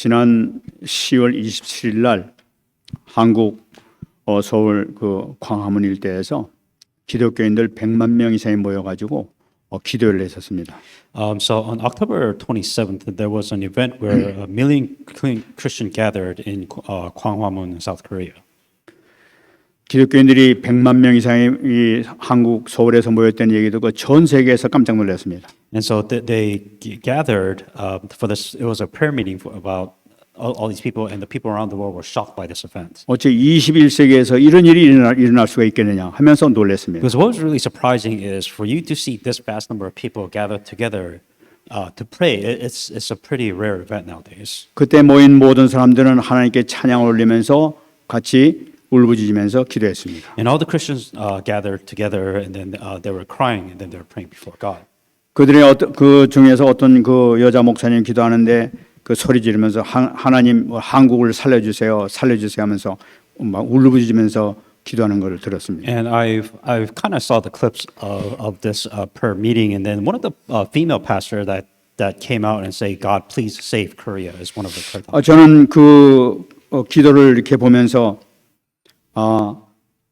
지난 10월 27일 날 한국 서울 그 광화문 일대에서 기독교인들 100만 명 이상이 모여가지고 기도를 했었습니다. So on October 27th, there was an event where a million Christians gathered in Gwanghwamun, South Korea. 기독교인들이 100만 명 이상이 이 한국 서울에서 모였다는 얘기 듣고 전 세계에서 깜짝 놀랐습니다. And so they gathered for this. It was a prayer meeting about all these people, and the people around the world were shocked by this event. 어째 21세기에서 이런 일이 일어날 수가 있겠느냐 하면서 놀랐습니다. Because what was really surprising is for you to see this vast number of people gathered together to pray. It's a pretty rare event nowadays. 그때 모인 모든 사람들은 하나님께 찬양을 올리면서 같이 울부짖으면서 기도했습니다. And all the Christians gathered together, and then they were crying, and then they were praying before God. 그들의 그 중에서 어떤 그 여자 목사님 기도하는데 그 소리 지르면서 하나님 한국을 살려주세요 하면서 막 울부짖으면서 기도하는 것을 들었습니다. And I've kind of saw the clips of this prayer meeting, and then one of the female pastor that came out and say, "God, please save Korea," is one of the prayer. 저는 그 기도를 이렇게 보면서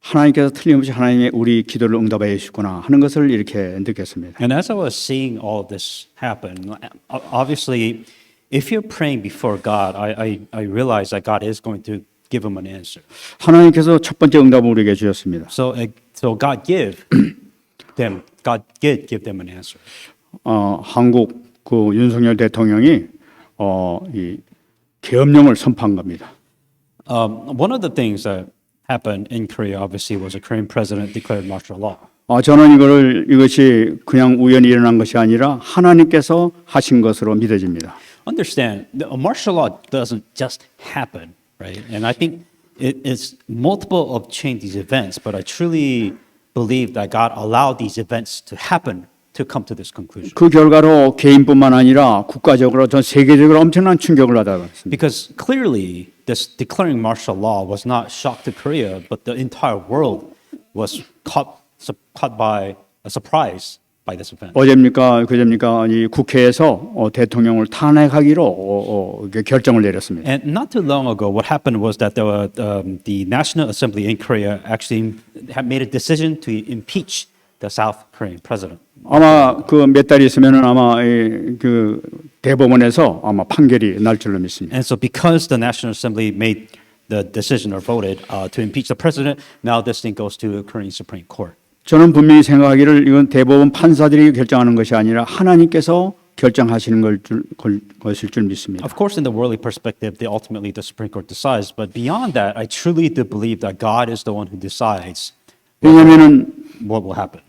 하나님께서 틀림없이 하나님의 우리 기도를 응답해 주시구나 하는 것을 이렇게 느꼈습니다. And as I was seeing all this happen, obviously, if you're praying before God, I realize that God is going to give him an answer. 하나님께서 첫 번째 응답을 우리에게 주셨습니다. So God did give them an answer. 한국 그 윤석열 대통령이 이 계엄령을 선포한 겁니다. One of the things that happened in Korea, obviously, was a Korean president declared martial law. 저는 이것이 그냥 우연히 일어난 것이 아니라 하나님께서 하신 것으로 믿어집니다. Understand, a martial law doesn't just happen, right? And I think it's multiple of these events, but I truly believe that God allowed these events to happen to come to this conclusion. 그 결과로 개인뿐만 아니라 국가적으로 전 세계적으로 엄청난 충격을 받았습니다. Because clearly, this declaring martial law was not shock to Korea, but the entire world was caught by a surprise by this event. 어제입니까 그제입니까 이 국회에서 대통령을 탄핵하기로 결정을 내렸습니다. And not too long ago, what happened was that the National Assembly in Korea actually had made a decision to impeach the South Korean president. 아마 그 몇 달 있으면은 아마 그 대법원에서 아마 판결이 날 줄로 믿습니다. And so, because the National Assembly made the decision or voted to impeach the president, now this thing goes to Korean Supreme Court. 저는 분명히 생각하기를 이건 대법원 판사들이 결정하는 것이 아니라 하나님께서 결정하시는 것일 줄 믿습니다. Of course, in the worldly perspective, ultimately the Supreme Court decides. But beyond that, I truly do believe that God is the one who decides what will happen.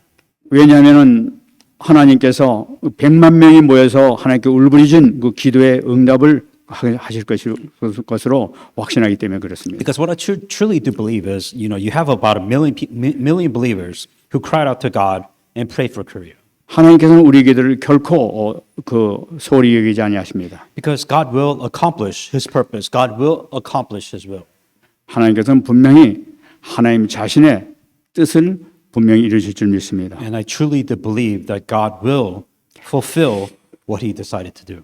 왜냐하면은 하나님께서 100만 명이 모여서 하나님께 울부짖은 그 기도의 응답을 하실 것으로 확신하기 때문에 그렇습니다. Because what I truly do believe is, you have about a million believers who cried out to God and prayed for Korea. 하나님께서는 우리 기도를 결코 소홀히 여기지 아니하십니다. Because God will accomplish His purpose. God will accomplish His will. 하나님께서는 분명히 하나님 자신의 뜻을 분명히 이루실 줄 믿습니다. And I truly do believe that God will fulfill what He decided to do.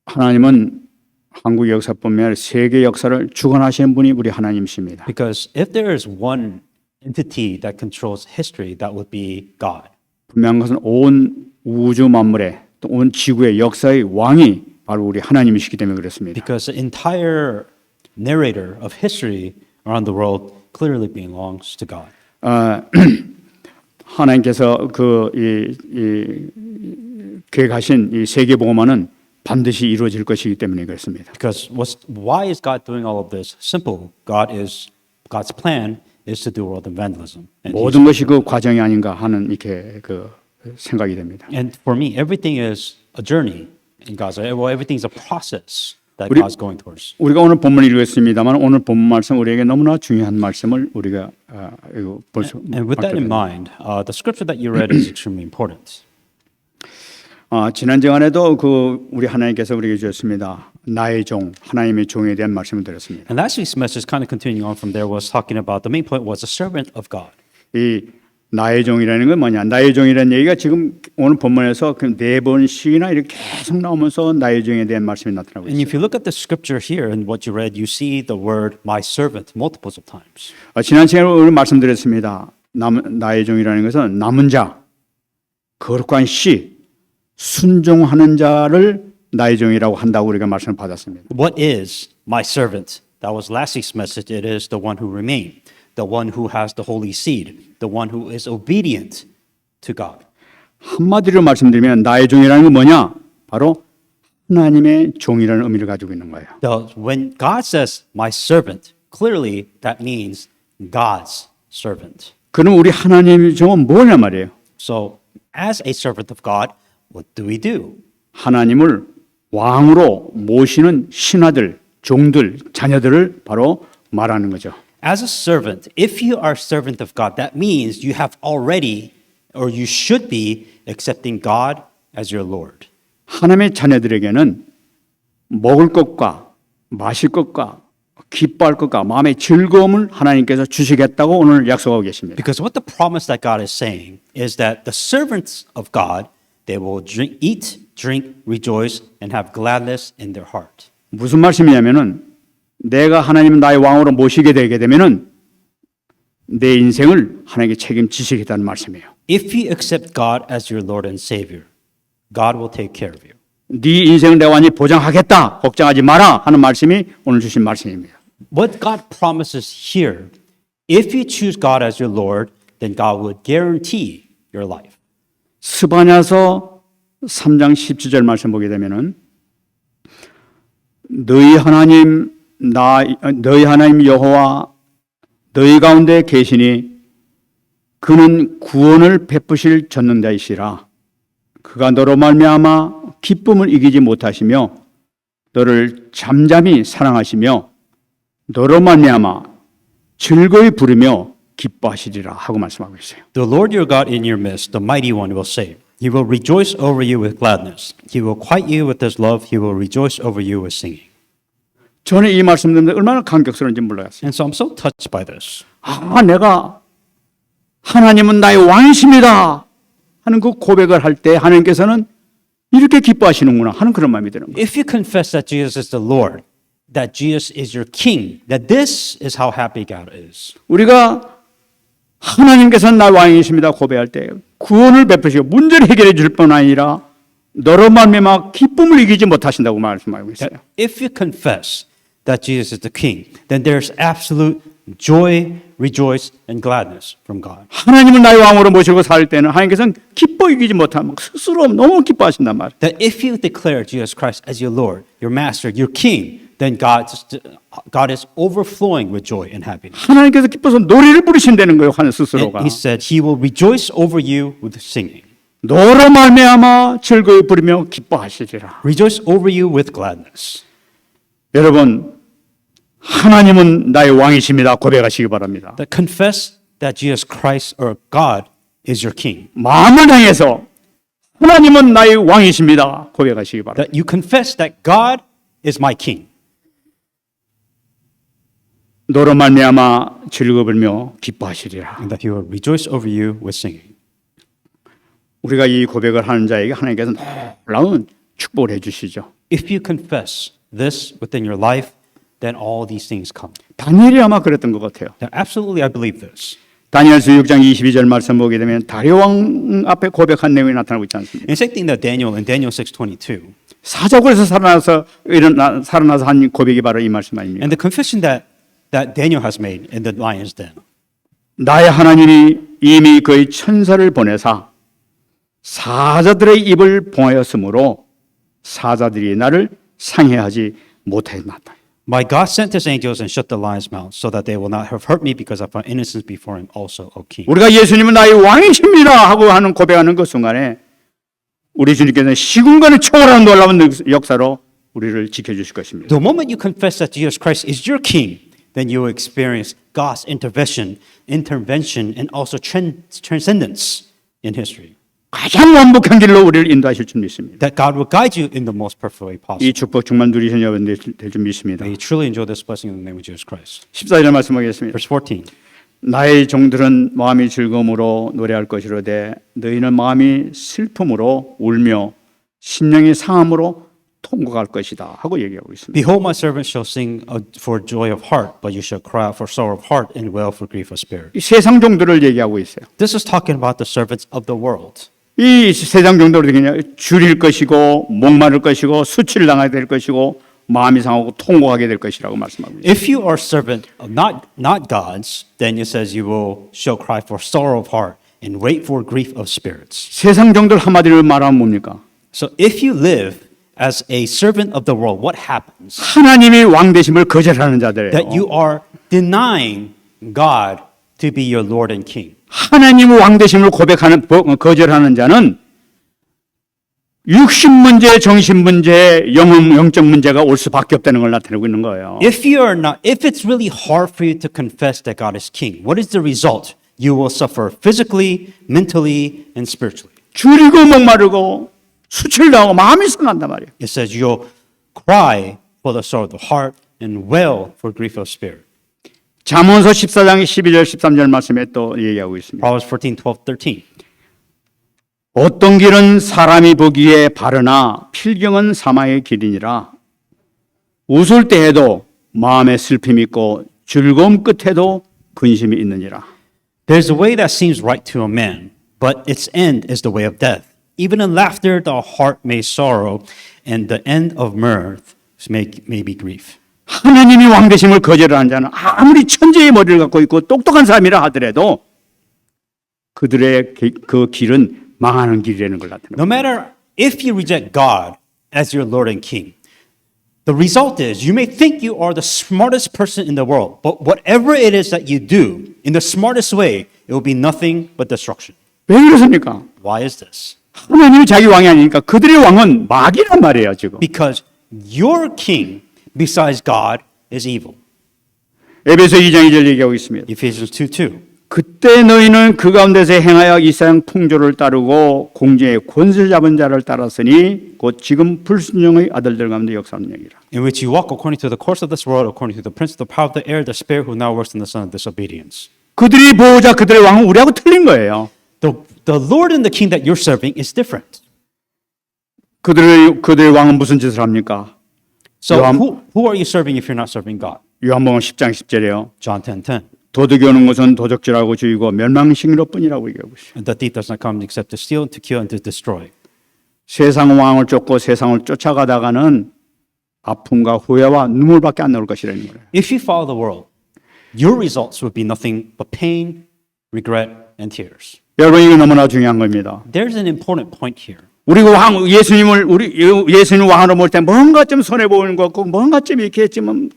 하나님은 한국 역사뿐만 아니라 세계 역사를 주관하시는 분이 우리 하나님이십니다. Because if there is one entity that controls history, that would be God. 분명한 것은 온 우주 만물의 또 온 지구의 역사의 왕이 바로 우리 하나님이시기 때문에 그렇습니다. Because the entire narrator of history around the world clearly belongs to God. 하나님께서 계획하신 이 세계 복음화는 반드시 이루어질 것이기 때문에 그렇습니다. Because why is God doing all of this? Simple. God's plan is to do world evangelism. 모든 것이 그 과정이 아닌가 하는 이렇게 생각이 됩니다. And for me, everything is a journey in God's life. Well, everything is a process that God's going towards. 우리가 오늘 본문을 읽었습니다만 오늘 본문 말씀 우리에게 너무나 중요한 말씀을 우리가 볼 수. And with that in mind, the scripture that you read is extremely important. 지난 시간에도 우리 하나님께서 우리에게 주셨습니다. 나의 종, 하나님의 종에 대한 말씀을 드렸습니다. And last week's message, kind of continuing on from there, was talking about the main point was a servant of God. 이 나의 종이라는 건 뭐냐? 나의 종이라는 얘기가 지금 오늘 본문에서 그 4번씩이나 이렇게 계속 나오면서 나의 종에 대한 말씀이 나타나고 And 있어요. if you look at the scripture here and what you read, you see the word my servant multiples of times. 지난 시간에 오늘 말씀드렸습니다. 나의 종이라는 것은 남은 자, 거룩한 씨, 순종하는 자를 나의 종이라고 한다고 우리가 말씀을 받았습니다. What is my servant? That was last week's message. It is the one who remained, the one who has the holy seed, the one who is obedient to God. 한마디로 말씀드리면 나의 종이라는 건 뭐냐? 바로 하나님의 종이라는 의미를 가지고 있는 거예요. When God says my servant, clearly that means God's servant. 그럼 우리 하나님의 종은 뭐냐 말이에요? So, as a servant of God, what do we do? 하나님을 왕으로 모시는 신하들, 종들, 자녀들을 바로 말하는 거죠. As a servant, if you are a servant of God, that means you have already, or you should be, accepting God as your Lord. 하나님의 자녀들에게는 먹을 것과 마실 것과 기뻐할 것과 마음의 즐거움을 하나님께서 주시겠다고 오늘 약속하고 계십니다. Because what the promise that God is saying is that the servants of God, they will eat, drink, rejoice, and have gladness in their heart. 무슨 말씀이냐면은 내가 하나님 나의 왕으로 모시게 되게 되면은 내 인생을 하나님께 책임지시겠다는 말씀이에요. If you accept God as your Lord and Savior, God will take care of you. 네 인생을 내가 완전히 보장하겠다. 걱정하지 마라 하는 말씀이 오늘 주신 말씀입니다. What God promises here, if you choose God as your Lord, then God will guarantee your life. 스바냐서 3장 17절 말씀 보게 되면은 너희 하나님 여호와 너희 가운데 계시니 그는 구원을 베푸실 전능자이시라. 그가 너로 말미암아 기쁨을 이기지 못하시며 너를 잠잠히 사랑하시며 너로 말미암아 즐거이 부르며 기뻐하시리라 하고 말씀하고 있어요. The Lord your God in your midst, the mighty one, will save. He will rejoice over you with gladness. He will quiet you with his love. He will rejoice over you with singing. 저는 이 말씀 듣는데 얼마나 감격스러운지 몰랐어요. And so I'm so touched by this. 내가 하나님은 나의 왕이십니다 하는 그 고백을 할 때 하나님께서는 이렇게 기뻐하시는구나 하는 그런 마음이 드는 거예요. If you confess that Jesus is the Lord, that Jesus is your King, that this is how happy God is. 우리가 하나님께서는 나의 왕이십니다 고백할 때 구원을 베푸시고 문제를 해결해 줄 뿐 아니라 너로 말미암아 기쁨을 이기지 못하신다고 말씀하고 있어요. That if you confess that Jesus is the King, then there's absolute joy, rejoice, and gladness from God. 하나님을 나의 왕으로 모시고 살 때는 하나님께서는 기뻐 이기지 못하면 스스로 너무 기뻐하신단 말이에요. That if you declare Jesus Christ as your Lord, your Master, your King, then God is overflowing with joy and happiness. 하나님께서 기뻐서 노래를 부르신다는 거예요. 하나님 And 스스로가. He said He will rejoice over you with singing, 너로 말미암아 즐거이 부르며 기뻐하시리라. rejoice over you with gladness. 여러분 하나님은 나의 왕이십니다 고백하시기 바랍니다. That confess that Jesus Christ or God is your King. 마음을 향해서 하나님은 나의 왕이십니다 고백하시기 바랍니다. That you confess that God is my King. 너로 말미암아 즐거우며 기뻐하시리라. And that He will rejoice over you with singing. 우리가 이 고백을 하는 자에게 하나님께서 놀라운 축복을 해주시죠. If you confess this within your life, then all these things come. 다니엘이 아마 그랬던 것 같아요. Now, absolutely, I believe this. 다니엘서 6장 22절 말씀 보게 되면 다리오 왕 앞에 고백한 내용이 나타나고 있지 않습니까? And same thing that Daniel in Daniel 6:22. 사자굴에서 살아나서 한 고백이 바로 이 말씀 아닙니까? And the confession that Daniel has made in the lion's den. 나의 하나님이 이미 그의 천사를 보내사 사자들의 입을 봉하였으므로 사자들이 나를 상해하지 못했나다. My God sent his angels and shut the lion's mouth so that they will not have hurt me because I found innocence before him also, O king. 우리가 예수님은 나의 왕이십니다 하고 하는 고백하는 그 순간에 우리 주님께서는 시공간을 초월하는 놀라운 역사로 우리를 지켜주실 것입니다. The moment you confess that Jesus Christ is your king, then you will experience God's intervention, and also transcendence in history. 가장 완벽한 길로 우리를 인도하실 줄 믿습니다. That God will guide you in the most perfect way possible. 이 축복 정말 누리신 여러분들 될 줄 믿습니다. May you truly enjoy this blessing in the name of Jesus Christ. 14절 말씀하겠습니다. Verse 14. 나의 종들은 마음이 즐거움으로 노래할 것이로되 너희는 마음이 슬픔으로 울며 심령이 상함으로 통곡할 것이다 하고 얘기하고 있습니다. Behold, my servants shall sing for joy of heart, but you shall cry out for sorrow of heart and wail for grief of spirit. 이 세상 종들을 얘기하고 있어요. This is talking about the servants of the world. 이 세상 종들을 그냥 줄일 것이고 목마를 것이고 수치를 당하게 될 것이고 마음이 상하고 통곡하게 될 것이라고 말씀하고 있어요. If you are servant of not God's, then it says you will shall cry for sorrow of heart and wait for grief of spirits. 세상 종들 한마디로 말하면 뭡니까? So if you live as a servant of the world, what happens? 하나님이 왕 되심을 거절하는 자들이에요. That you are denying God to be your Lord and King. 하나님 왕 되심을 거절하는 자는 육신 문제, 정신 문제, 영적 문제가 올 수밖에 없다는 걸 나타내고 있는 거예요. If it's really hard for you to confess that God is King, what is the result? You will suffer physically, mentally, and spiritually. 줄이고 목마르고 수치를 당하고 마음이 상한단 말이에요. It says you'll cry for the sorrow of the heart and wail for grief of spirit. 잠언서 14장 12절 13절 말씀에 또 얘기하고 있습니다. Proverbs 14:12, 13. 어떤 길은 사람이 보기에 바르나 필경은 사망의 길이니라. 웃을 때에도 마음에 슬픔이 있고 즐거움 끝에도 근심이 있느니라. There's a way that seems right to a man, but its end is the way of death. Even in laughter, the heart may sorrow, and the end of mirth may be grief. 하나님이 왕 되심을 거절하는 자는 아무리 천재의 머리를 갖고 있고 똑똑한 사람이라 하더라도 그들의 그 길은 망하는 길이라는 걸 나타내요. No matter if you reject God as your Lord and King, the result is you may think you are the smartest person in the world, but whatever it is that you do in the smartest way, it will be nothing but destruction. 왜 그렇습니까? Why is this? 하나님이 자기 왕이 아니니까 그들의 왕은 마귀란 말이에요, 지금. Because your king, besides God, is evil. 에베소 2장 2절 얘기하고 있습니다. Ephesians 2:2. 그때 너희는 그 가운데서 행하여 이 세상 풍조를 따르고 공중의 권세 잡은 자를 따랐으니 곧 지금 불순종의 아들들 가운데 역사하는 얘기라. In which you walk according to the course of this world, according to the prince of the power of the air, the spirit who now works in the son of disobedience. 그들이 보호자 그들의 왕은 우리하고 틀린 거예요. The Lord and the king that you're serving is different. 그들의 왕은 무슨 짓을 합니까? So 요한- who are you serving if you're not serving God? 요한복음 10장 10절이에요. John 10:10. 도둑이 오는 것은 도적질하고 죽이고 멸망시키는 뿐이라고 얘기하고 있어요. And the thief does not come except to steal, to kill, and to destroy. 세상 왕을 쫓고 세상을 쫓아가다가는 아픔과 후회와 눈물밖에 안 나올 것이라는 거예요. If you follow the world, your results would be nothing but pain, regret, and tears. 여러분 이거 너무나 중요한 겁니다. There's an important point here. 우리 예수님 왕으로 볼 때 뭔가 좀 손해 보이는 것 같고 뭔가 좀 이렇게 좀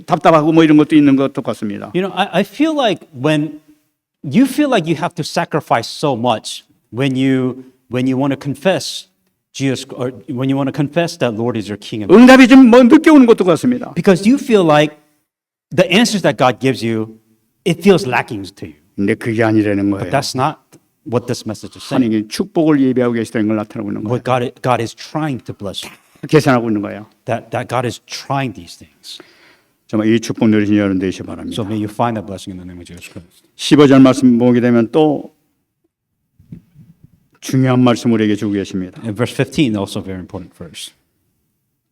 답답하고 뭐 이런 것도 있는 것도 같습니다. You know, I feel like when you feel like you have to sacrifice so much when you want to confess Jesus, or when you want to confess that Lord is your King, 응답이 좀 뭐 늦게 오는 것도 같습니다. because you feel like the answers that God gives you, it feels lacking to you. 근데 그게 아니라는 But 거예요. that's not what this message is saying. 하나님이 축복을 예비하고 계시다는 걸 나타내고 있는 거예요. What God is trying to bless you. 계산하고 있는 거예요. That God is trying these things. 정말 이 축복 누리신 여러분 되시기 바랍니다. So may you find that blessing in the name of Jesus Christ. 15절 말씀 보게 되면 또 중요한 말씀 우리에게 주고 계십니다. And verse 15, also very important verse.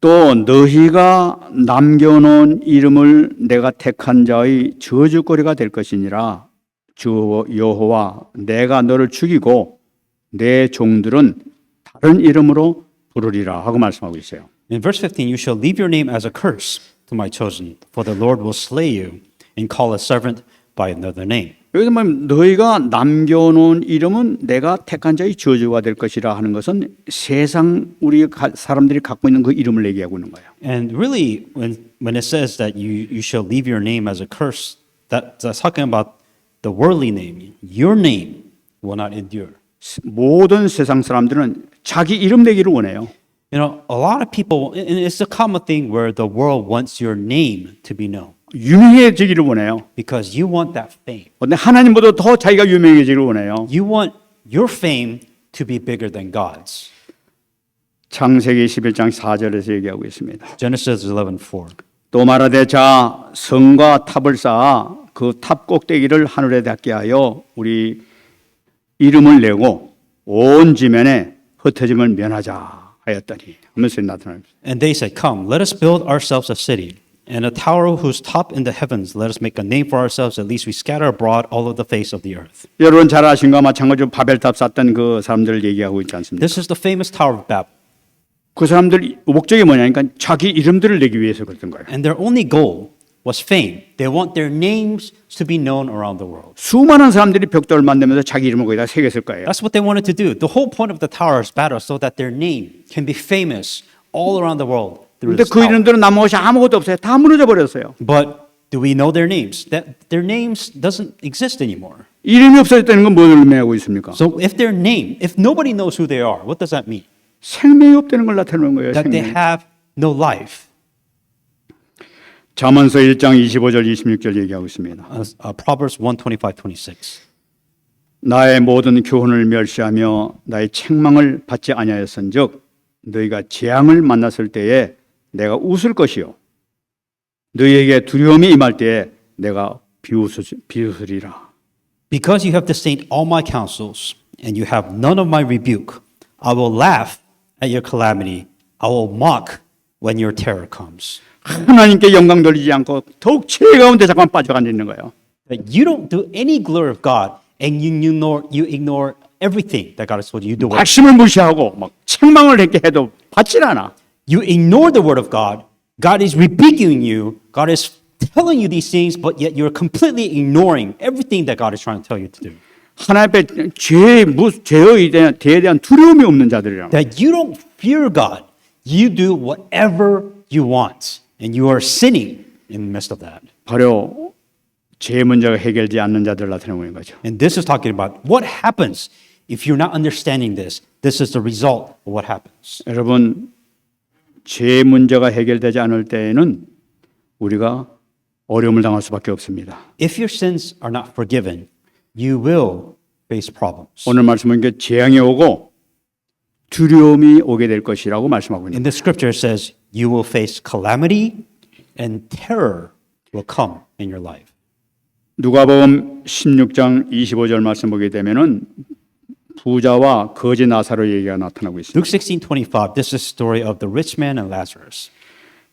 또 너희가 남겨놓은 이름을 내가 택한 자의 저주거리가 될 것이니라. 주 여호와 내가 너를 죽이고 내 종들은 다른 이름으로 부르리라 하고 말씀하고 있어요. In verse 15, you shall leave your name as a curse to my chosen, for the Lord will slay you and call a servant by another name. 여기서 보면 너희가 남겨놓은 이름은 내가 택한 자의 저주가 될 것이라 하는 것은 세상 우리 사람들이 갖고 있는 그 이름을 얘기하고 있는 거예요. And really, when it says that you shall leave your name as a curse, that's talking about the worldly name. Your name will not endure. 모든 세상 사람들은 자기 이름 내기를 원해요. You know, a lot of people, and it's a common thing where the world wants your name to be known 유명해지기를 원해요. because you want that fame. 근데 하나님보다 더 자기가 유명해지기를 원해요. You want your fame to be bigger than God's. 창세기 11장 4절에서 얘기하고 있습니다. Genesis 11:4. 또 말하되 자 성과 탑을 쌓아 그 탑 꼭대기를 하늘에 닿게 하여 우리 이름을 내고 온 지면에 흩어짐을 면하자 하였더니 하면서 나타납니다. And they said, Come, let us build ourselves a city, and a tower whose top in the heavens, let us make a name for ourselves, at least we scatter abroad all of the face of the earth. 여러분 잘 아신 것과 마찬가지로 바벨탑 쌓던 그 사람들을 얘기하고 있지 않습니까? This is the famous Tower of Babel. 그 사람들 목적이 뭐냐니까 자기 이름들을 내기 위해서 그랬던 거예요. And their only goal was fame. They want their names to be known around the world. 수많은 사람들이 벽돌을 만들면서 자기 이름을 거기다 새겼을 거예요. That's what they wanted to do. The whole point of the Tower of Babel is so that their name can be famous all around the world through 근데 this 그 tower. 이름들은 남은 것이 아무것도 없어요. 다 무너져 버렸어요. But do we know their names? That their names doesn't exist anymore. 이름이 없어졌다는 건 뭘 의미하고 있습니까? So if their name, if nobody knows who they are, what does that mean? 생명이 없다는 걸 나타내는 거예요. That they 생명. have no life. 잠언서 1장 25절 26절 얘기하고 있습니다. Proverbs 1:25-26. 나의 모든 교훈을 멸시하며 나의 책망을 받지 아니하였은즉 너희가 재앙을 만났을 때에 내가 웃을 것이요 너희에게 두려움이 임할 때에 내가 비웃으리라. Because you have disdained all my counsels and you have none of my rebuke, I will laugh at your calamity. I will mock when your terror comes. 하나님께 영광 돌리지 않고 더욱 죄 가운데 잠깐 빠져가 있는 거예요. That you don't do any glory of God and you ignore everything that God has told you. You do it. 말씀을 무시하고 막 책망을 했게 해도 받질 않아. You ignore the word of God. God is rebuking you. God is telling you these things, but yet you're completely ignoring everything that God is trying to tell you to do. 하나님 앞에 죄에 대한 두려움이 없는 자들이라. That you don't fear God. You do whatever you want. And you are sinning in the midst of that. 바로 죄 문제가 해결되지 않는 자들을 나타내고 있는 거죠. And this is talking about what happens if you're not understanding this. This is the result of what happens. 여러분 죄 문제가 해결되지 않을 때에는 우리가 어려움을 당할 수밖에 없습니다. If your sins are not forgiven, you will face problems. 오늘 말씀은 게 재앙이 오고 두려움이 오게 될 것이라고 말씀하고 있는 In the scripture it says you will face calamity and terror will come in your life. 누가복음 16장 25절 말씀 보게 되면은 부자와 거지 나사로 얘기가 나타나고 있습니다. Luke 16:25. This is the story of the rich man and Lazarus.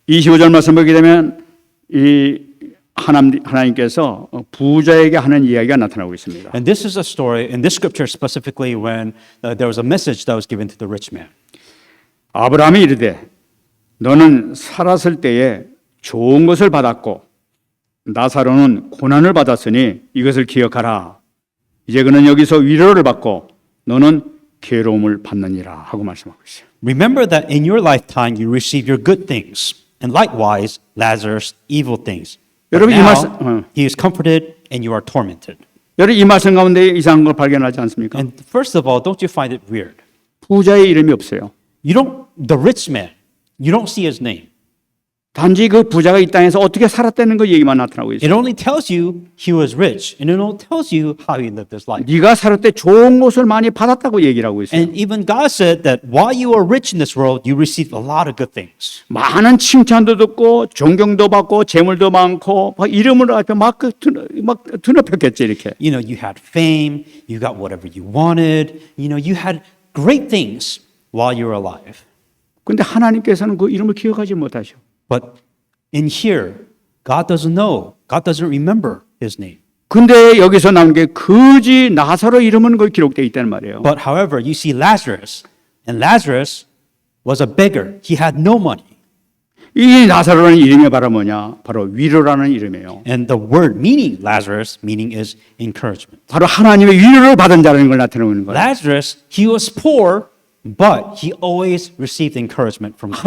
25절 말씀 보게 되면 이 하나님께서 부자에게 하는 이야기가 나타나고 있습니다. And this is a story in this scripture specifically when there was a message that was given to the rich man. 아브라함이 이르되 너는 살았을 때에 좋은 것을 받았고 나사로는 고난을 받았으니 이것을 기억하라. 이제 그는 여기서 위로를 받고 너는 괴로움을 받느니라 하고 말씀하고 있어요. Remember that in your lifetime you receive your good things, and likewise Lazarus evil things. But 여러분 이 now 말씀 he is comforted and you are tormented. 여러분 이 말씀 가운데 이상한 걸 발견하지 않습니까? And first of all, don't you find it weird? 부자의 이름이 없어요. The rich man, you don't see his name. 단지 그 부자가 이 땅에서 어떻게 살았다는 거 얘기만 나타나고 It 있어요. only tells you he was rich, and it only tells you how he lived his life. 네가 살을 때 좋은 것을 많이 받았다고 얘기를 하고 있어요. And even God said that while you are rich in this world, you received a lot of good things. 많은 칭찬도 듣고 존경도 받고 재물도 많고 막 이름을 앞에 막 드높였겠지 이렇게. You know, you had fame, you got whatever you wanted, you had great things while you were alive. 근데 하나님께서는 그 이름을 기억하지 못하셔. But in here, God doesn't know. God doesn't remember his name. 근데 여기서 나온 게 거지 나사로 이름은 그 기록되어 있다는 말이에요. But however, you see Lazarus, and Lazarus was a beggar. He had no money. 이 나사로라는 이름이 바로 뭐냐? 바로 위로라는 이름이에요. And the word meaning Lazarus, meaning is encouragement. 바로 하나님의 위로를 받은 자라는 걸 나타내고 있는 거예요. Lazarus, he was poor, but he always received encouragement from God.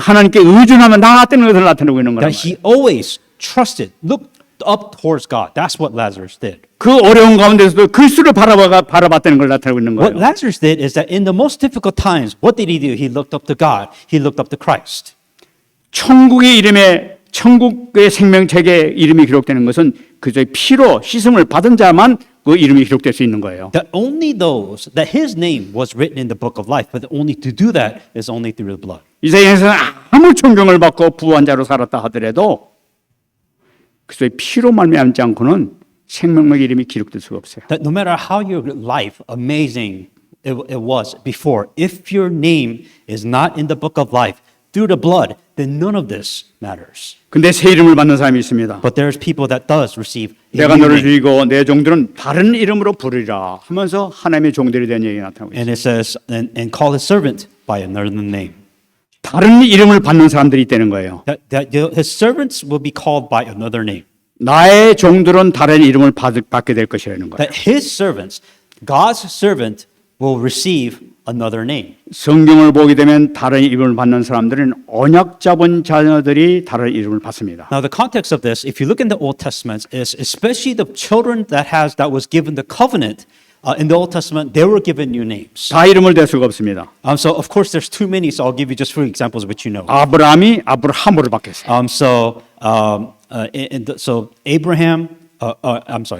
하나님께 의존하면 나았다는 것을 나타내고 있는 거란 That he 말이에요. always trusted, looked up towards God. That's what Lazarus did. 그 어려운 가운데서도 그리스도를 바라봤다는 걸 나타내고 있는 What 거예요. Lazarus did is that in the most difficult times, what did he do? He looked up to God. He looked up to Christ. 천국의 이름에 천국의 생명책에 이름이 기록되는 것은 그저의 피로 씻음을 받은 자만 그 이름이 기록될 수 있는 거예요. That only those, that his name was written in the book of life, but only to do that is only through the blood. 이 세상에서 아무 존경을 받고 부한 자로 살았다 하더라도 그리스도의 피로 말미암지 않고는 생명의 이름이 기록될 수가 없어요. That no matter how your life amazing it was before, if your name is not in the book of life through the blood, then none of this matters. 근데 새 이름을 받는 사람이 있습니다. But there's people that does receive a 내가 new 너를 name. 죽이고 내 종들은 다른 이름으로 부르리라 하면서 하나님의 종들이 된 얘기가 나타나고 있어요. And it says, and call his servant by another name. 다른 이름을 받는 사람들이 있다는 거예요. That his servants will be called by another name. 나의 종들은 다른 이름을 받게 될 것이라는 거예요. That his servants, God's servant, will receive another name. 성경을 보게 되면 다른 이름을 받는 사람들은 언약 잡은 자녀들이 다른 이름을 받습니다. Now, the context of this, if you look in the Old Testament, is especially the children that was given the covenant in the Old Testament, they were given new names. 다 이름을 댈 수가 없습니다. So, of course, there's too many, so I'll give you just three examples of which you know. 아브라함이 아브라함으로 바뀌었어요. So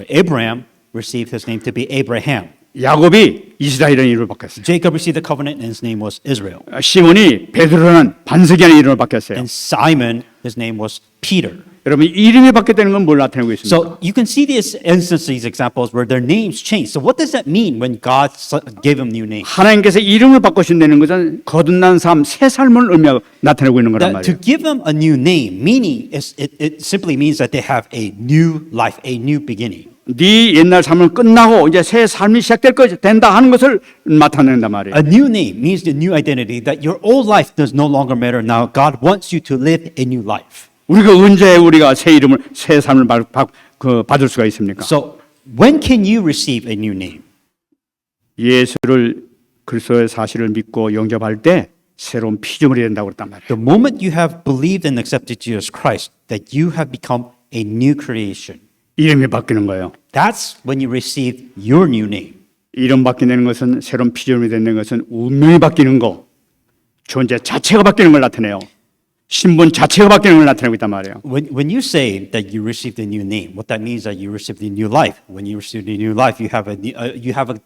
Abraham received his name to be Abraham. 야곱이 이스라엘이라는 이름을 바뀌었어요. Jacob received the covenant, and his name was Israel. 시몬이 베드로라는 반석이라는 이름을 바뀌었어요. And Simon, his name was Peter. 여러분 이름이 바뀌었다는 건 뭘 나타내고 있습니까? So you can see these instances, these examples where their names changed. So what does that mean when God gave them new names? 하나님께서 이름을 바꾸신다는 것은 거듭난 삶, 새 삶을 의미하고 나타내고 있는 거란 That to 말이에요. give them a new name, meaning it simply means that they have a new life, a new beginning. 네 옛날 삶은 끝나고 이제 새 삶이 시작될 것 된다 하는 것을 나타낸단 말이에요. A new name means the new identity, that your old life does no longer matter now. God wants you to live a new life. 우리가 언제 우리가 새 이름을 새 삶을 받을 수가 있습니까? So when can you receive a new name? 예수를 그리스도의 사실을 믿고 영접할 때 새로운 피조물이 된다고 그랬단 말이에요. The moment you have believed and accepted Jesus Christ, that you have become a new creation. 이름이 바뀌는 거예요. That's when you receive your new name. 이름 바뀌는 것은 새로운 피조물이 되는 것은 운명이 바뀌는 거, 존재 자체가 바뀌는 걸 나타내요. 신분 자체가 바뀌는 걸 나타내고 있단 말이에요. When you say that you received a new name, what that means is that you received a new life. When you received a new life, you have a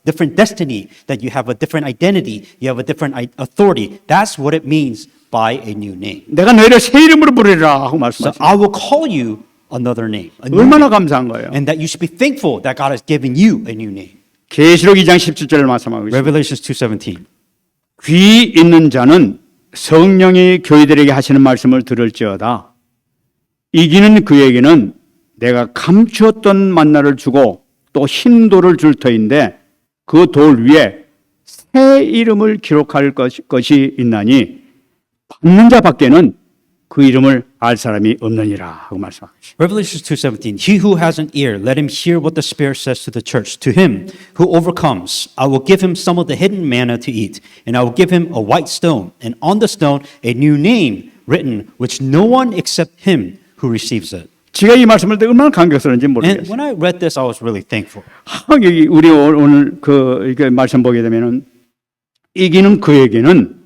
different destiny, that you have a different identity, you have a different authority. That's what it means by a new name. 내가 너희를 새 이름으로 부르리라 하고 So 말씀하셨어요. I will call you another name, a new 얼마나 name. 감사한 거예요. And that you should be thankful that God has given you a new name. 계시록 2장 17절을 말씀하고 있습니다. Revelations 2:17. 귀 있는 자는 성령이 교회들에게 하시는 말씀을 들을지어다. 이기는 그에게는 내가 감추었던 만나를 주고 또 흰 돌을 줄 터인데 그 돌 위에 새 이름을 기록할 것이 있나니 받는 자밖에는 그 이름을 알 사람이 없느니라 하고 말씀하십니다. Revelations 2:17. He who has an ear, let him hear what the Spirit says to the church. To him who overcomes, I will give him some of the hidden manna to eat, and I will give him a white stone, and on the stone a new name written, which no one except him who receives it. 제가 이 말씀을 듣고 얼마나 감격스러운지 And 모르겠어요. when I read this, I was really thankful. 여기 우리 오늘 이렇게 말씀 보게 되면은 이기는 그에게는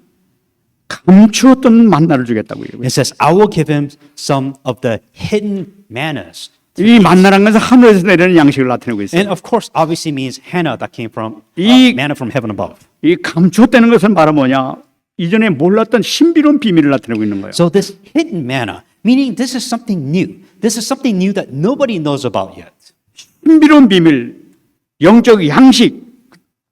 감추었던 만나를 주겠다고 얘기해요. It says, I will give him some of the hidden mannas. 이 만나라는 것은 하늘에서 내리는 양식을 나타내고 있어요. And of course, obviously means Hannah that came from 이- manna from heaven above. 이 감추었다는 것은 바로 뭐냐? 이전에 몰랐던 신비로운 비밀을 나타내고 있는 거예요. So this hidden manna, meaning this is something new. This is something new that nobody knows about yet. 신비로운 비밀, 영적 양식,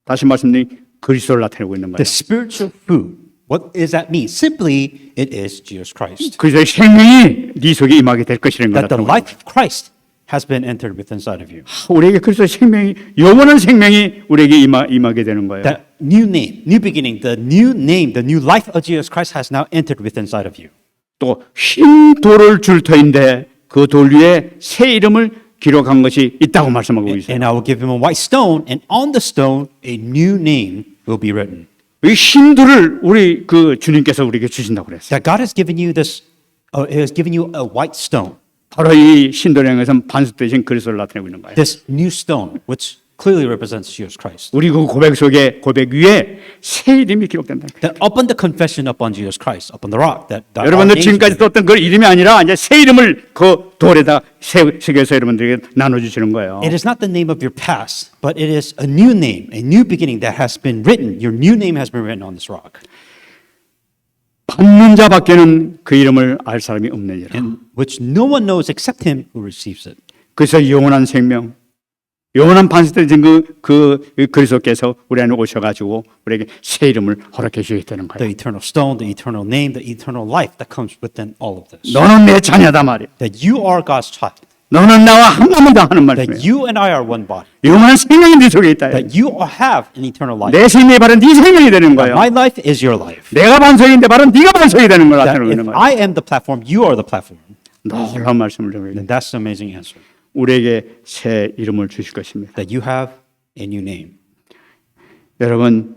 다시 말씀드린 그리스도를 나타내고 있는 거예요. The spiritual food. What does that mean? Simply, it is Jesus Christ. 그리스도의 생명이 네 속에 임하게 될 것이라는 걸 That the 나타내고 있는 life of Christ has been entered within inside of you. 거예요. 우리에게 그리스도의 생명이 영원한 생명이 우리에게 임하게 되는 거예요. That new name, new beginning, the new name, the new life of Jesus Christ has now entered within inside of you. 또 흰 돌을 줄 터인데 그 돌 위에 새 이름을 기록한 것이 있다고 말씀하고 있어요. And I will give him a white stone, and on the stone a new name will be written. 이 흰 돌을 우리 그 주님께서 우리에게 주신다고 그랬어요. That God has given you this, has given you a white stone. 바로 이 흰 돌에 의해서 반석 대신 그리스도를 나타내고 있는 거예요. This new stone, which clearly represents Jesus Christ. 우리 그 고백 속에 고백 위에 새 이름이 기록된다. That upon the confession upon Jesus Christ, upon the rock, that our 여러분들 names 지금까지 will be- 썼던 그 이름이 아니라 이제 새 이름을 그 돌에다 새겨서 여러분들에게 나눠주시는 거예요. It is not the name of your past, but it is a new name, a new beginning that has been written. Your new name has been written on this rock, 받는 자밖에는 그 이름을 알 사람이 없느니라. and which no one knows except him who receives it. 그래서 영원한 생명, 영원한 반석되신 그 그리스도께서 우리 안에 오셔가지고 우리에게 새 이름을 허락해 주셨다는 The 거예요. eternal stone, the eternal name, the eternal life that comes within all of this. 너는 내 자녀다 말이야. That you are God's child. 너는 나와 한 몸이다 하는 That 말이에요. you and I are one body. 영원한 생명이 네 속에 있다. That you have an eternal life. 내 생명이 바로 네 생명이 되는 거예요. My life is your life. 내가 반석인데 바로 네가 반석이 되는 걸 That 나타내고 if 있는 거예요. I am the platform, you are the platform. 놀라운 말씀을 드리고 Then that's an amazing answer. 우리에게 새 이름을 주실 것입니다. That you have a new name. 여러분,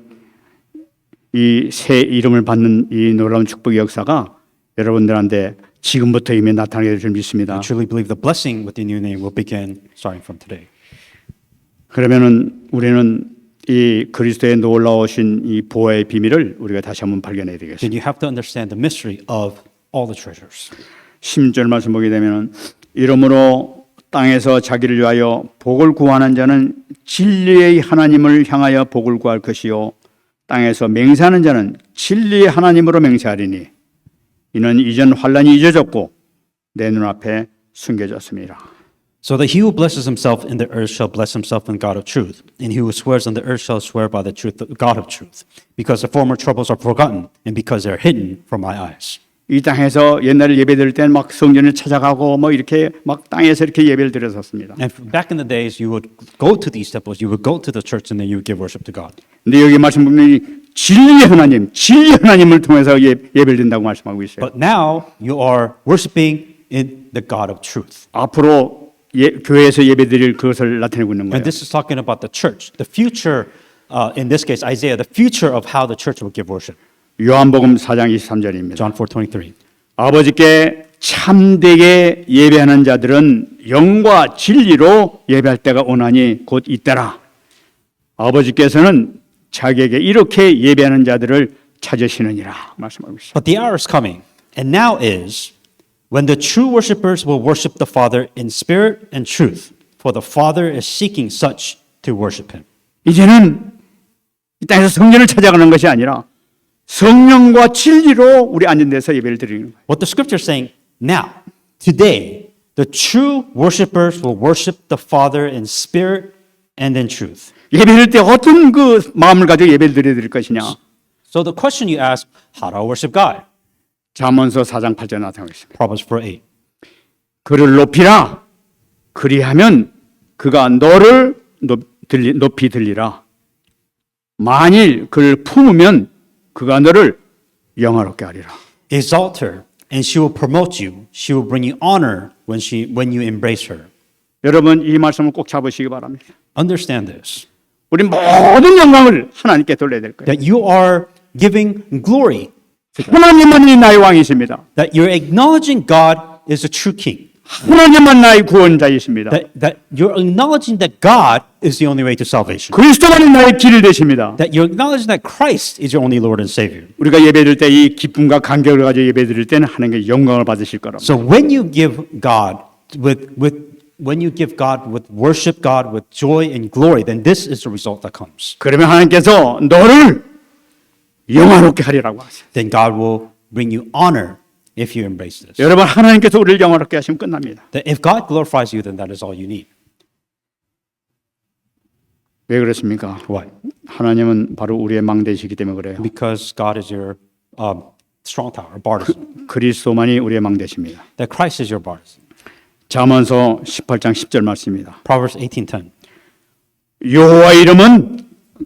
이 새 이름을 받는 이 놀라운 축복의 역사가 여러분들한테 지금부터 이미 나타나게 될 줄 믿습니다. I truly believe the blessing with the new name will begin starting from today. 그러면은 우리는 이 그리스도의 놀라우신 이 보혜의 비밀을 우리가 다시 한번 발견해야 되겠습니다. Then you have to understand the mystery of all the treasures. 16절 말씀 보게 되면은 이러므로 땅에서 자기를 위하여 복을 구하는 자는 진리의 하나님을 향하여 복을 구할 것이요 땅에서 맹세하는 자는 진리의 하나님으로 맹세하리니 이는 이전 환란이 잊어졌고 내 눈앞에 숨겨졌습니다. So that he who blesses himself in the earth shall bless himself in God of truth, and he who swears on the earth shall swear by the truth of God of truth, because the former troubles are forgotten, and because they are hidden from my eyes. 이 땅에서 옛날에 예배드릴 때는 막 성전을 찾아가고 뭐 이렇게 막 땅에서 이렇게 예배를 드렸었습니다. And back in the days, you would go to these temples, you would go to the church, and then you would give worship to God. 근데 여기 말씀 보면 진리의 하나님, 진리의 하나님을 통해서 예배를 드린다고 말씀하고 있어요. But now you are worshiping in the God of truth. 앞으로 교회에서 예배드릴 그것을 나타내고 있는 거예요. And this is talking about the church, the future. In this case, Isaiah, the future of how the church will give worship. 요한복음 4장 23절입니다. John 4:23. 아버지께 참되게 예배하는 자들은 영과 진리로 예배할 때가 오나니 곧 이때라. 아버지께서는 자기에게 이렇게 예배하는 자들을 찾으시느니라 말씀하고 있습니다. But the hour is coming, and now is, when the true worshipers will worship the Father in spirit and truth, for the Father is seeking such to worship him. 이제는 이 땅에서 성전을 찾아가는 것이 아니라 성령과 진리로 우리 앉은 데서 예배를 드리는 거예요. What the scripture is saying, now, today, the true worshipers will worship the Father in spirit and in truth. 예배를 때 어떤 그 마음을 가지고 예배를 드릴 것이냐? So the question you ask, how do I worship God? 잠언서 4장 8절 나타나고 있습니다. Proverbs 4:8. 그를 높이라. 그리하면 그가 너를 높이 들리라. 만일 그를 품으면 그가 너를 영화롭게 하리라. Exalt her, and she will promote you. She will bring you honor when you embrace her. 여러분 이 말씀을 꼭 잡으시기 바랍니다. Understand this, 우리 모든 영광을 하나님께 돌려야 될 거예요. that you are giving glory, 하나님만이 나의 왕이십니다. that you're acknowledging God is a true king, 하나님만 나의 구원자이십니다. that you're acknowledging that God is the only way to salvation, 그리스도만이 나의 길이 되십니다. that you're acknowledging that Christ is your only Lord and Savior. 우리가 예배드릴 때 이 기쁨과 감격을 가지고 예배드릴 때는 하나님께 영광을 받으실 거랍니다. So when you give God with worship God with joy and glory, then this is the result that comes. 그러면 하나님께서 너를 영화롭게 하리라고 하세요. Then God will bring you honor if you embrace this. 여러분 하나님께서 우리를 영화롭게 하시면 끝납니다. That if God glorifies you, then that is all you need. 왜 그렇습니까? Why? 하나님은 바로 우리의 망대이시기 때문에 그래요. Because God is your strong tower, partisan. 그리스도만이 우리의 망대십니다. That Christ is your partisan. 잠언서 18장 10절 말씀입니다. Proverbs 18:10. 여호와 이름은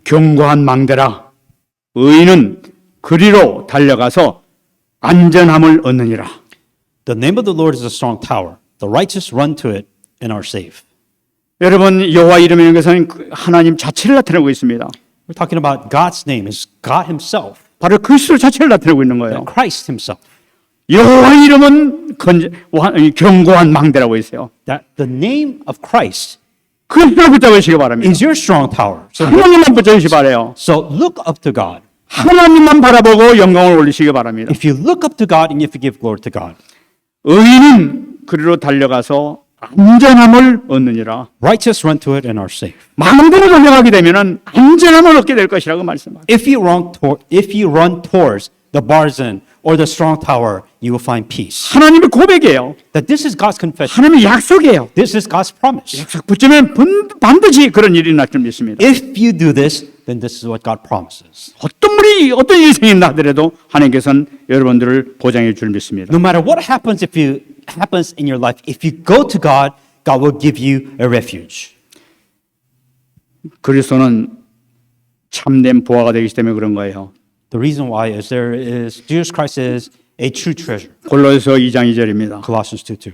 견고한 망대라. 의인은 그리로 달려가서 안전함을 얻느니라. The name of the Lord is a strong tower. The righteous run to it and are safe. 여러분 여호와 이름이라는 것은 하나님 자체를 나타내고 있습니다. We're talking about God's name is God Himself, 바로 그리스도 자체를 나타내고 있는 거예요. Christ Himself. 여호와 이름은 견고한 망대라고 있어요. That the name of Christ 그리스도를 붙잡으시기 바랍니다. is your strong tower. 하나님만 붙잡으시기 바라요. So look up to God. 하나님만 바라보고 영광을 올리시기 바랍니다. If you look up to God and if you give glory to God, 의인은 그리로 달려가서 안전함을 얻느니라. righteous run to it and are safe. 망대로 달려가게 되면은 안전함을 얻게 될 것이라고 말씀합니다. If you run towards the barzan or the strong tower, you will find peace. 하나님의 고백이에요. That this is God's confession. 하나님의 약속이에요. This is God's promise. 약속 붙으면 반드시 그런 일이 날 줄 믿습니다. If you do this, then this is what God promises. 어떤 일이 생긴다 하더라도 하나님께서는 여러분들을 보장해 줄 믿습니다. No matter what happens happens in your life, if you go to God, God will give you a refuge. 그리스도는 참된 보화가 되기 때문에 그런 거예요. The reason why is Jesus Christ is a true treasure. 골로새 2장 2절입니다. Colossians 2:2.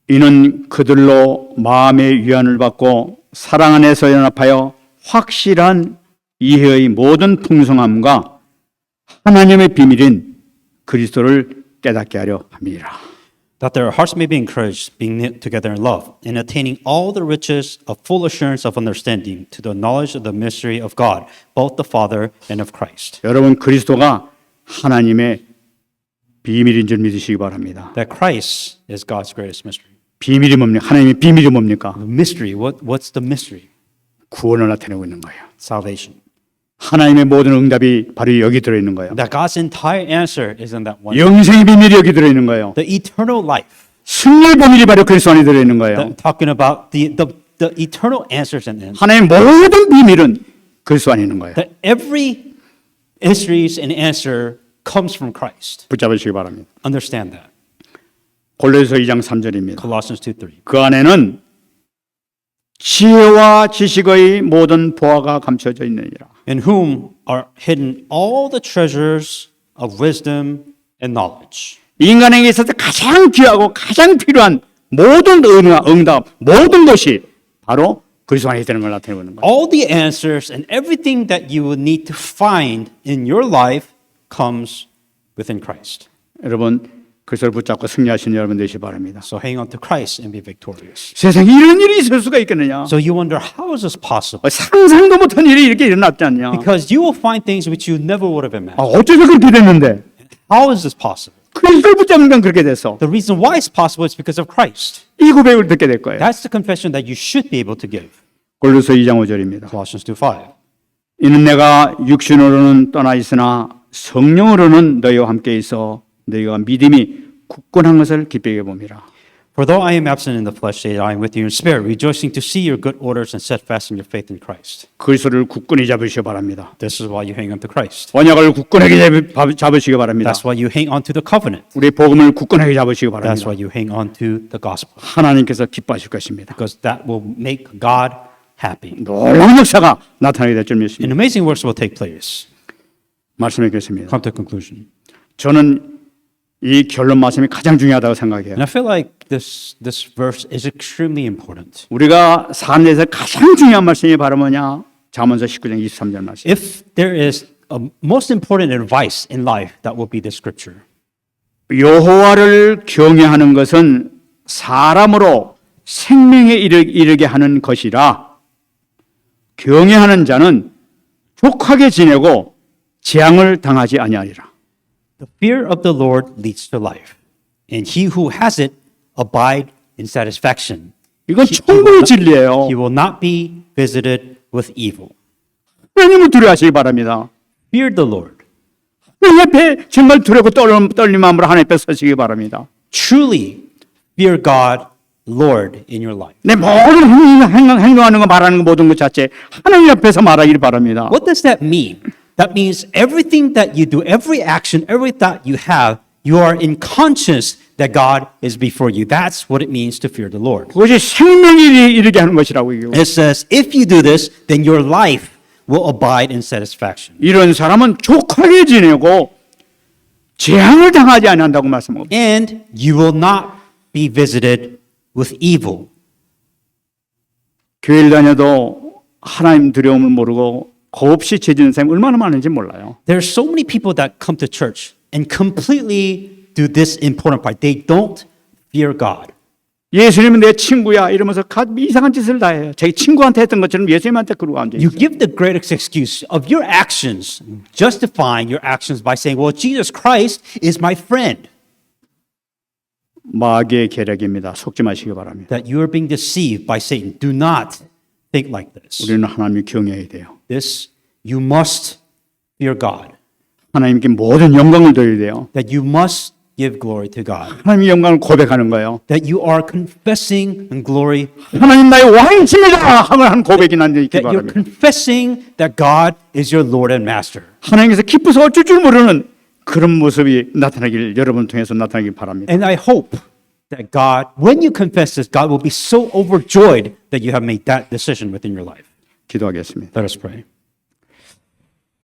이는 그들로 마음의 위안을 받고 사랑 안에서 연합하여 확실한 이해의 모든 풍성함과 하나님의 비밀인 그리스도를 깨닫게 하려 함이라. That their hearts may be encouraged, being knit together in love, and attaining all the riches of full assurance of understanding to the knowledge of the mystery of God, both the Father and of Christ. 여러분 그리스도가 하나님의 비밀인 줄 믿으시기 바랍니다. That Christ is God's greatest mystery. 비밀이 뭡니까? 하나님의 비밀이 뭡니까? The mystery, what's the mystery? 구원을 나타내고 있는 거예요. Salvation. 하나님의 모든 응답이 바로 여기 들어있는 거예요. That God's entire answer is in that one. 영생의 비밀이 여기 들어있는 거예요. The eternal life. 승리의 비밀이 바로 그리스도 안에 들어있는 거예요. Talking about the eternal answers in it. 하나님의 모든 비밀은 그리스도 안에 있는 거예요. That every mysteries and answer comes from Christ. 붙잡으시기 바랍니다. Understand that. 골로새 2장 3절입니다. Colossians 2:3. 그 안에는 지혜와 지식의 모든 보화가 감춰져 있느니라. In whom are hidden all the treasures of wisdom and knowledge. 인간에게 있어서 가장 귀하고 가장 필요한 모든 응답, 모든 것이 바로 그리스도 안에 있다는 걸 나타내고 있는 거예요. All the answers and everything that you will need to find in your life comes within Christ. 여러분 그리스도를 붙잡고 승리하시는 여러분 되시기 바랍니다. So hang on to Christ and be victorious. 세상에 이런 일이 있을 수가 있겠느냐? So you wonder, how is this possible? 상상도 못한 일이 이렇게 일어났지 않냐? Because you will find things which you never would have imagined. 어째서 그렇게 됐는데? How is this possible? 그리스도를 붙잡는 건 그렇게 됐어. The reason why it's possible is because of Christ. 이 고백을 듣게 될 거예요. That's the confession that you should be able to give. 골로새 2장 5절입니다. Colossians 2:5. 이는 내가 육신으로는 떠나 있으나 성령으로는 너희와 함께 있어 너희가 믿음이 굳건한 것을 기쁘게 봅니다. For though I am absent in the flesh, yet I am with you in spirit, rejoicing to see your good orders and steadfast in your faith in Christ. 그리스도를 굳건히 잡으시기 바랍니다. This is why you hang on to Christ. 언약을 굳건하게 잡으시기 바랍니다. That's why you hang on to the covenant. 우리 복음을 굳건하게 잡으시기 That's 바랍니다. why you hang on to the gospel. 하나님께서 기뻐하실 것입니다. Because that will make God happy. 놀라운 역사가 나타나게 될 줄 믿습니다. And amazing works will take place. 말씀드리겠습니다. Come to conclusion. 저는 이 결론 말씀이 가장 중요하다고 생각해요. And I feel like this verse is extremely important. 우리가 삶에서 가장 중요한 말씀이 바로 뭐냐? 잠언서 19장 23절 말씀. If there is a most important advice in life, that will be the scripture. 여호와를 경외하는 것은 사람으로 생명에 이르게 하는 것이라 경외하는 자는 족하게 지내고 재앙을 당하지 아니하리라. The fear of the Lord leads to life, and he who has it abide in satisfaction. 이건 천국의 진리예요. He will not be visited with evil. 하나님을 두려워하시기 바랍니다. Fear the Lord. 하나님 앞에 정말 두렵고 떨린 마음으로 하나님 앞에 서시기 바랍니다. Truly fear God, Lord, in your life. 내 모든 행동하는 거 말하는 거 모든 것 자체 하나님 앞에서 말하기를 바랍니다. What does that mean? That means everything that you do, every action, every thought you have, you are in conscience that God is before you. That's what it means to fear the Lord. 그것이 생명이 이르게 하는 것이라고 이거. It says, if you do this, then your life will abide in satisfaction. 이런 사람은 족하게 지내고 재앙을 당하지 아니한다고 말씀하고. And you will not be visited with evil. 교회를 다녀도 하나님 두려움을 모르고 겁 없이 죄지는 사람이 얼마나 많은지 몰라요. There are so many people that come to church and completely do this important part. They don't fear God. 예수님은 내 친구야 이러면서 이상한 짓을 다 해요. 자기 친구한테 했던 것처럼 예수님한테 그러고 앉아 You 있어요. give the greatest excuse of your actions, justifying your actions by saying, well, Jesus Christ is my friend. 마귀의 계략입니다. 속지 마시기 바랍니다. That you are being deceived by Satan. Do not think like this. 우리는 하나님을 경외해야 돼요. This, you must fear God. 하나님께 모든 영광을 드려야 돼요. That you must give glory to God. 하나님의 영광을 고백하는 거예요. That you are confessing and glory. 하나님 나의 왕이십니다. 하는 고백이 난 있기 That you're 바랍니다. confessing that God is your Lord and Master. 하나님께서 기뻐서 어쩔 줄 모르는 그런 모습이 나타나길 여러분 통해서 나타나길 바랍니다. And I hope that God, when you confess this, God will be so overjoyed that you have made that decision within your life. 기도하겠습니다. Let us pray.